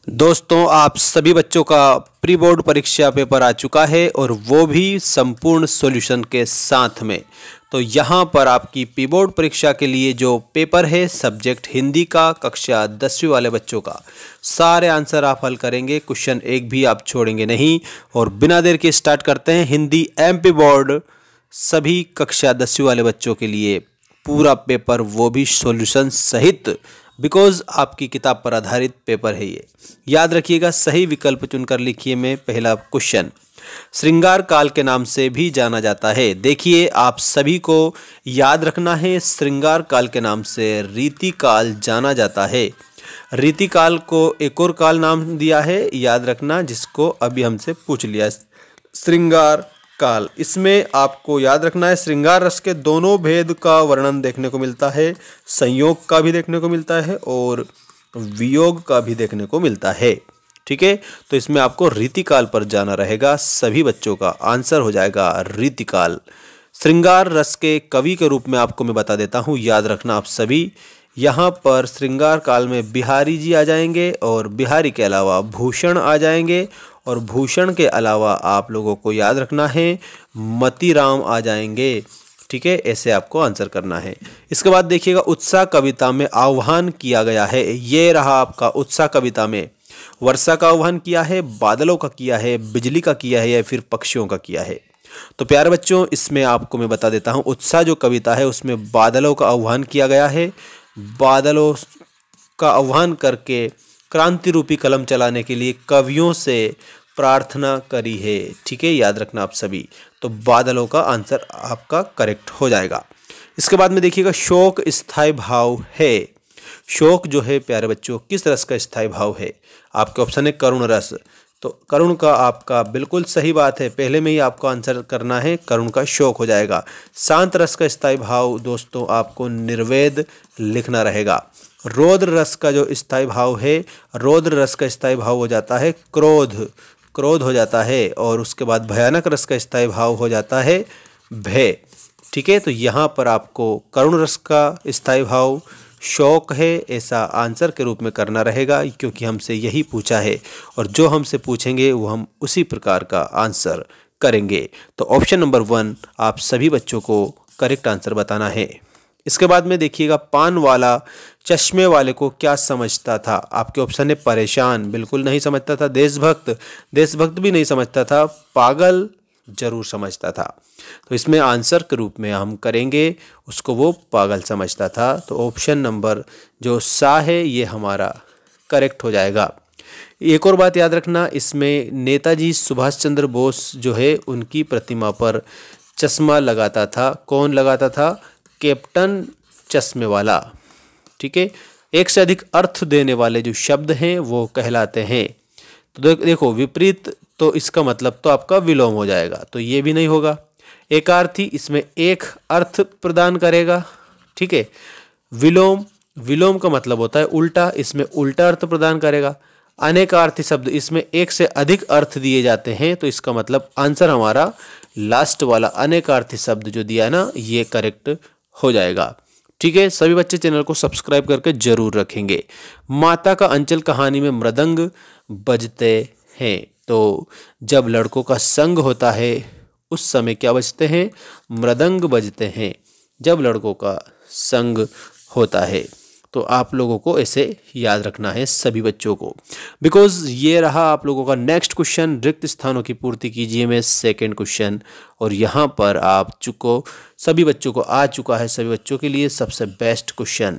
दोस्तों, आप सभी बच्चों का प्री बोर्ड परीक्षा पेपर आ चुका है और वो भी संपूर्ण सॉल्यूशन के साथ में। तो यहाँ पर आपकी प्री बोर्ड परीक्षा के लिए जो पेपर है सब्जेक्ट हिंदी का कक्षा 10वीं वाले बच्चों का सारे आंसर आप हल करेंगे, क्वेश्चन एक भी आप छोड़ेंगे नहीं। और बिना देर के स्टार्ट करते हैं हिंदी एमपी बोर्ड सभी कक्षा 10वीं वाले बच्चों के लिए पूरा पेपर, वो भी सॉल्यूशन सहित, बिकॉज आपकी किताब पर आधारित पेपर है ये। याद रखिएगा, सही विकल्प चुनकर लिखिए। में पहला क्वेश्चन, श्रृंगार काल के नाम से भी जाना जाता है। देखिए, आप सभी को याद रखना है, श्रृंगार काल के नाम से रीति काल जाना जाता है। रीति काल को एक और काल नाम दिया है, याद रखना, जिसको अभी हमसे पूछ लिया। श्रृंगार काल, इसमें आपको याद रखना है श्रृंगार रस के दोनों भेद का वर्णन देखने को मिलता है, संयोग का भी देखने को मिलता है और वियोग का भी देखने को मिलता है। ठीक है, तो इसमें आपको रीतिकाल पर जाना रहेगा। सभी बच्चों का आंसर हो जाएगा रीतिकाल। श्रृंगार रस के कवि के रूप में आपको मैं बता देता हूँ, याद रखना आप सभी। यहाँ पर श्रृंगार काल में बिहारी जी आ जाएंगे और बिहारी के अलावा भूषण आ जाएंगे और भूषण के अलावा आप लोगों को याद रखना है मतीराम आ जाएंगे। ठीक है, ऐसे आपको आंसर करना है। इसके बाद देखिएगा, उत्साह कविता में आह्वान किया गया है। ये रहा आपका उत्साह कविता में वर्षा का आह्वान किया है, बादलों का किया है, बिजली का किया है या फिर पक्षियों का किया है। तो प्यारे बच्चों, इसमें आपको मैं बता देता हूँ, उत्साह जो कविता है उसमें बादलों का आह्वान किया गया है। बादलों का आह्वान करके क्रांति रूपी कलम चलाने के लिए कवियों से प्रार्थना करी है। ठीक है, याद रखना आप सभी। तो बादलों का आंसर आपका करेक्ट हो जाएगा। इसके बाद में देखिएगा, शोक स्थायी भाव है। शोक जो है प्यारे बच्चों किस रस का स्थायी भाव है? आपके ऑप्शन है करुण रस। तो करुण का आपका बिल्कुल सही बात है, पहले में ही आपको आंसर करना है, करुण का शोक हो जाएगा। शांत रस का स्थायी भाव दोस्तों आपको निर्वेद लिखना रहेगा। रौद्र रस का जो स्थायी भाव है, रौद्र रस का स्थायी भाव हो जाता है क्रोध, क्रोध हो जाता है। और उसके बाद भयानक रस का स्थायी भाव हो जाता है भय। ठीक है, तो यहाँ पर आपको करुण रस का स्थायी भाव शौक है, ऐसा आंसर के रूप में करना रहेगा, क्योंकि हमसे यही पूछा है और जो हमसे पूछेंगे वो हम उसी प्रकार का आंसर करेंगे। तो ऑप्शन नंबर 1 आप सभी बच्चों को करेक्ट आंसर बताना है। इसके बाद में देखिएगा, पान वाला चश्मे वाले को क्या समझता था? आपके ऑप्शन है परेशान, बिल्कुल नहीं समझता था। देशभक्त, देशभक्त भी नहीं समझता था। पागल जरूर समझता था। तो इसमें आंसर के रूप में हम करेंगे उसको वो पागल समझता था। तो ऑप्शन नंबर जो सा है ये हमारा करेक्ट हो जाएगा। एक और बात याद रखना, इसमें नेताजी सुभाष चंद्र बोस जो है उनकी प्रतिमा पर चश्मा लगाता था। कौन लगाता था? कैप्टन चश्मे वाला। ठीक है, एक से अधिक अर्थ देने वाले जो शब्द हैं वो कहलाते हैं। तो देखो, विपरीत, तो इसका मतलब तो आपका विलोम हो जाएगा, तो ये भी नहीं होगा। एकार्थी, इसमें एक अर्थ प्रदान करेगा। ठीक है, विलोम, विलोम का मतलब होता है उल्टा, इसमें उल्टा अर्थ प्रदान करेगा। अनेकार्थी शब्द, इसमें एक से अधिक अर्थ दिए जाते हैं, तो इसका मतलब आंसर हमारा लास्ट वाला अनेकार्थी शब्द जो दिया है ना, ये करेक्ट हो जाएगा। ठीक है, सभी बच्चे चैनल को सब्सक्राइब करके जरूर रखेंगे। माता का अंचल कहानी में मृदंग बजते हैं। तो जब लड़कों का संग होता है उस समय क्या बजते हैं? मृदंग बजते हैं, जब लड़कों का संग होता है। तो आप लोगों को ऐसे याद रखना है सभी बच्चों को, बिकॉज ये रहा आप लोगों का नेक्स्ट क्वेश्चन। रिक्त स्थानों की पूर्ति कीजिए में सेकंड क्वेश्चन, और यहाँ पर आप सभी बच्चों को आ चुका है, सभी बच्चों के लिए सबसे बेस्ट क्वेश्चन।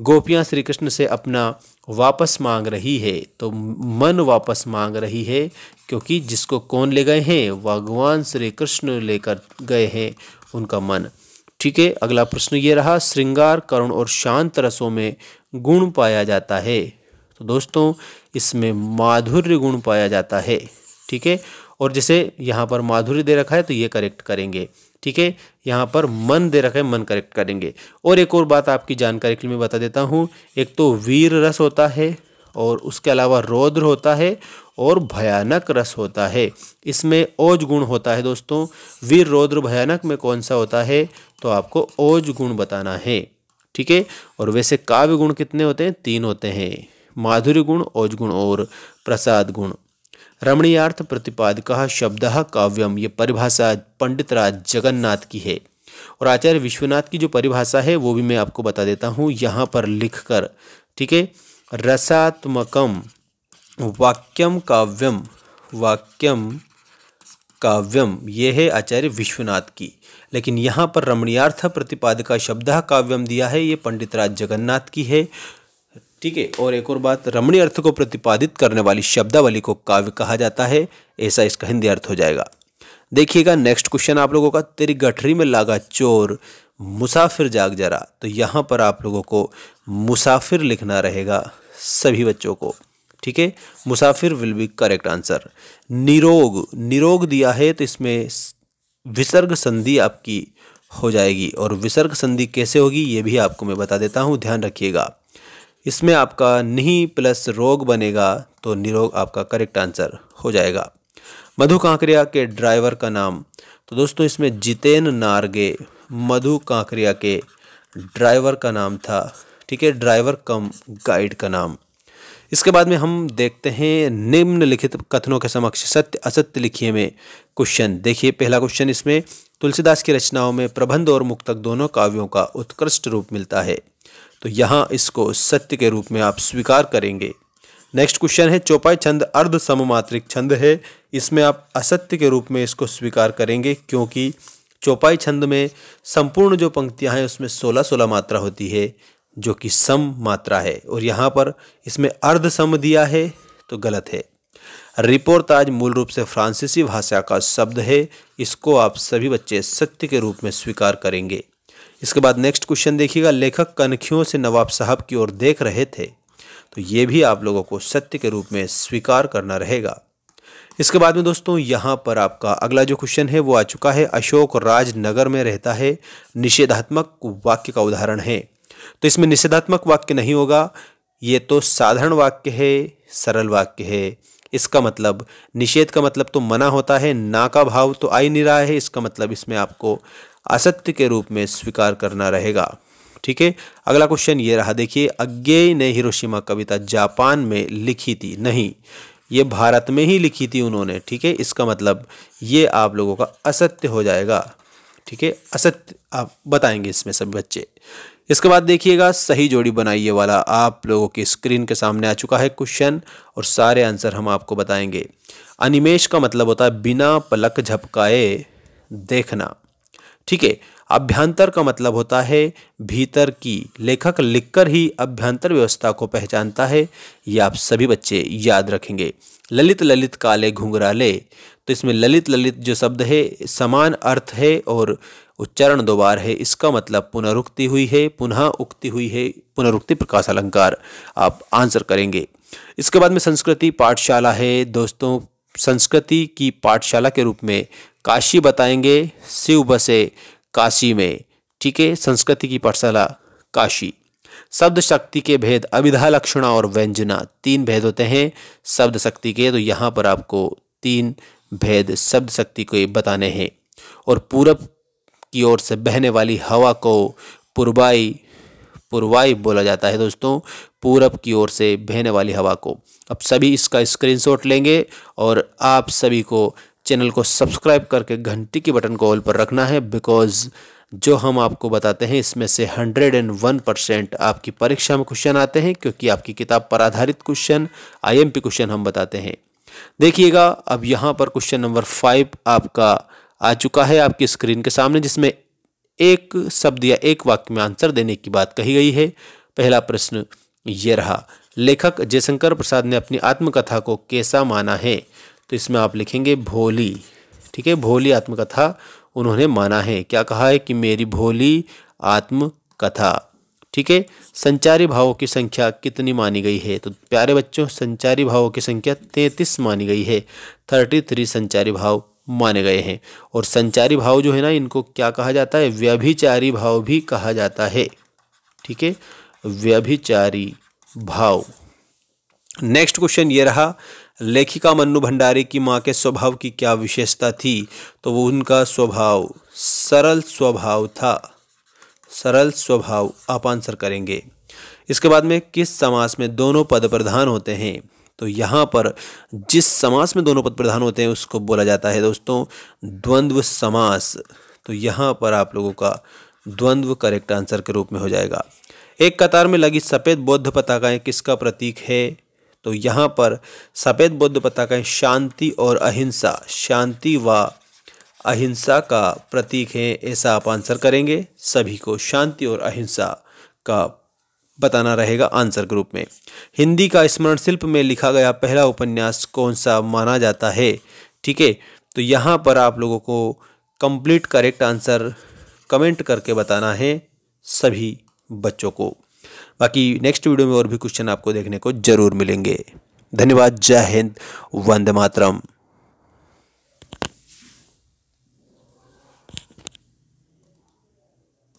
गोपियाँ श्री कृष्ण से अपना वापस मांग रही है, तो मन वापस मांग रही है, क्योंकि जिसको कौन ले गए हैं? भगवान श्री कृष्ण लेकर गए हैं उनका मन। ठीक है, अगला प्रश्न ये रहा, श्रृंगार, करुण और शांत रसों में गुण पाया जाता है। तो दोस्तों इसमें माधुर्य गुण पाया जाता है। ठीक है, और जैसे यहाँ पर माधुर्य दे रखा है तो ये करेक्ट करेंगे। ठीक है, यहाँ पर मन दे रखा है, मन करेक्ट करेंगे। और एक और बात आपकी जानकारी के लिए मैं बता देता हूँ, एक तो वीर रस होता है और उसके अलावा रौद्र होता है और भयानक रस होता है। इसमें ओज गुण होता है दोस्तों। वीर, रौद्र, भयानक में कौन सा होता है? तो आपको ओज गुण बताना है। ठीक है, और वैसे काव्य गुण कितने होते हैं? 3 होते हैं। माधुर्य गुण, ओज गुण और प्रसाद गुण। रमणीयार्थ प्रतिपादकः शब्दः काव्यम, ये परिभाषा पंडितराज जगन्नाथ की है। और आचार्य विश्वनाथ की जो परिभाषा है वो भी मैं आपको बता देता हूँ यहाँ पर लिखकर, ठीक है। रसात्मकम वाक्यम काव्यम, वाक्यम काव्यम, ये है आचार्य विश्वनाथ की। लेकिन यहाँ पर रमणीयार्थ प्रतिपादका शब्दः काव्यम दिया है, ये पंडितराज जगन्नाथ की है, ठीक है। और एक और बात, रमणीय अर्थ को प्रतिपादित करने वाली शब्दावली को काव्य कहा जाता है, ऐसा इसका हिंदी अर्थ हो जाएगा। देखिएगा नेक्स्ट क्वेश्चन आप लोगों का, तेरी गठरी में लागा चोर मुसाफिर जाग जरा। तो यहाँ पर आप लोगों को मुसाफिर लिखना रहेगा सभी बच्चों को, ठीक है। मुसाफिर विल बी करेक्ट आंसर। निरोग, निरोग दिया है तो इसमें विसर्ग संधि आपकी हो जाएगी। और विसर्ग संधि कैसे होगी ये भी आपको मैं बता देता हूँ, ध्यान रखिएगा। इसमें आपका निहि प्लस रोग बनेगा तो निरोग आपका करेक्ट आंसर हो जाएगा। मधु कांकरिया के ड्राइवर का नाम, तो दोस्तों इसमें जितेन नारगे मधु कांकरिया के ड्राइवर का नाम था, ठीक है, ड्राइवर कम गाइड का नाम। इसके बाद में हम देखते हैं निम्नलिखित कथनों के समक्ष सत्य असत्य लिखिए में क्वेश्चन। देखिए पहला क्वेश्चन, इसमें तुलसीदास की रचनाओं में प्रबंध और मुक्तक दोनों काव्यों का उत्कृष्ट रूप मिलता है, तो यहाँ इसको सत्य के रूप में आप स्वीकार करेंगे। नेक्स्ट क्वेश्चन है, चौपाई छंद अर्ध सममात्रिक छंद है, इसमें आप असत्य के रूप में इसको स्वीकार करेंगे, क्योंकि चौपाई छंद में संपूर्ण जो पंक्तियां हैं उसमें 16-16 मात्रा होती है जो कि सम मात्रा है, और यहाँ पर इसमें अर्ध सम दिया है तो गलत है। रिपोर्ताज मूल रूप से फ्रांसीसी भाषा का शब्द है, इसको आप सभी बच्चे सत्य के रूप में स्वीकार करेंगे। इसके बाद नेक्स्ट क्वेश्चन देखिएगा, लेखक कनखियों से नवाब साहब की ओर देख रहे थे, तो ये भी आप लोगों को सत्य के रूप में स्वीकार करना रहेगा। इसके बाद में दोस्तों यहाँ पर आपका अगला जो क्वेश्चन है वो आ चुका है, अशोक राजनगर में रहता है, निषेधात्मक वाक्य का उदाहरण है। तो इसमें निषेधात्मक वाक्य नहीं होगा, ये तो साधारण वाक्य है, सरल वाक्य है। इसका मतलब निषेध का मतलब तो मना होता है, ना का भाव तो आ ही नहीं रहा है, इसका मतलब इसमें आपको असत्य के रूप में स्वीकार करना रहेगा, ठीक है। अगला क्वेश्चन ये रहा, देखिए, अज्ञेय ने हिरोशिमा कविता जापान में लिखी थी, नहीं, ये भारत में ही लिखी थी उन्होंने, ठीक है। इसका मतलब ये आप लोगों का असत्य हो जाएगा, ठीक है, असत्य आप बताएंगे इसमें सभी बच्चे। इसके बाद देखिएगा, सही जोड़ी बनाइए वाला आप लोगों की स्क्रीन के सामने आ चुका है क्वेश्चन, और सारे आंसर हम आपको बताएंगे। अनिमेष का मतलब होता है बिना पलक झपकाए देखना, ठीक है। अभ्यंतर का मतलब होता है भीतर की, लेखक लिखकर ही अभ्यंतर व्यवस्था को पहचानता है, ये आप सभी बच्चे याद रखेंगे। ललित ललित काले घुंघराले, तो इसमें ललित ललित जो शब्द है समान अर्थ है और उच्चारण 2 बार है, इसका मतलब पुनरुक्ति हुई है, पुनः उक्ति हुई है, पुनरुक्ति प्रकाश अलंकार आप आंसर करेंगे। इसके बाद में संस्कृति पाठशाला है दोस्तों, संस्कृति की पाठशाला के रूप में काशी बताएंगे, शिव बसे काशी में, ठीक है, संस्कृति की पाठशाला काशी। शब्द शक्ति के भेद अभिधा लक्षणा और व्यंजना, 3 भेद होते हैं शब्द शक्ति के, तो यहाँ पर आपको 3 भेद शब्द शक्ति को बताने हैं। और पूरब की ओर से बहने वाली हवा को पूर्वाई, पूर्वाई बोला जाता है दोस्तों, पूरब की ओर से बहने वाली हवा को। अब सभी इसका स्क्रीनशॉट लेंगे और आप सभी को चैनल को सब्सक्राइब करके घंटी की बटन को ऑल पर रखना है, बिकॉज जो हम आपको बताते हैं इसमें से 101% आपकी परीक्षा में क्वेश्चन आते हैं, क्योंकि आपकी किताब पर आधारित क्वेश्चन IMP क्वेश्चन हम बताते हैं। देखिएगा अब यहाँ पर क्वेश्चन नंबर 5 आपका आ चुका है आपकी स्क्रीन के सामने, जिसमें एक शब्द या एक वाक्य में आंसर देने की बात कही गई है। पहला प्रश्न ये रहा, लेखक जयशंकर प्रसाद ने अपनी आत्मकथा को कैसा माना है, तो इसमें आप लिखेंगे भोली, ठीक है, भोली आत्मकथा उन्होंने माना है। क्या कहा है कि मेरी भोली आत्मकथा, ठीक है। संचारी भावों की संख्या कितनी मानी गई है, तो प्यारे बच्चों संचारी भावों की संख्या 33 मानी गई है, 33 संचारी भाव माने गए हैं। और संचारी भाव जो है ना, इनको क्या कहा जाता है, व्यभिचारी भाव भी कहा जाता है, ठीक है, व्यभिचारी भाव। नेक्स्ट क्वेश्चन ये रहा, लेखिका मन्नू भंडारी की माँ के स्वभाव की क्या विशेषता थी, तो वो उनका स्वभाव सरल स्वभाव था, सरल स्वभाव आप आंसर करेंगे। इसके बाद में किस समास में दोनों पद प्रधान होते हैं? तो यहाँ पर जिस समास में दोनों पद प्रधान होते हैं उसको बोला जाता है दोस्तों द्वंद्व समास। तो यहाँ पर आप लोगों का द्वंद्व करेक्ट आंसर के रूप में हो जाएगा। एक कतार में लगी सफ़ेद बौद्ध पताकाएं किसका प्रतीक है? तो यहाँ पर सफ़ेद बौद्ध पताकाएं शांति और अहिंसा, शांति व अहिंसा का प्रतीक है, ऐसा आप आंसर करेंगे। सभी को शांति और अहिंसा का बताना रहेगा आंसर के रूप में। हिंदी का स्मरण शिल्प में लिखा गया पहला उपन्यास कौन सा माना जाता है? ठीक है, तो यहाँ पर आप लोगों को कंप्लीट करेक्ट आंसर कमेंट करके बताना है सभी बच्चों को। बाकी नेक्स्ट वीडियो में और भी क्वेश्चन आपको देखने को जरूर मिलेंगे। धन्यवाद। जय हिंद, वंदे मातरम।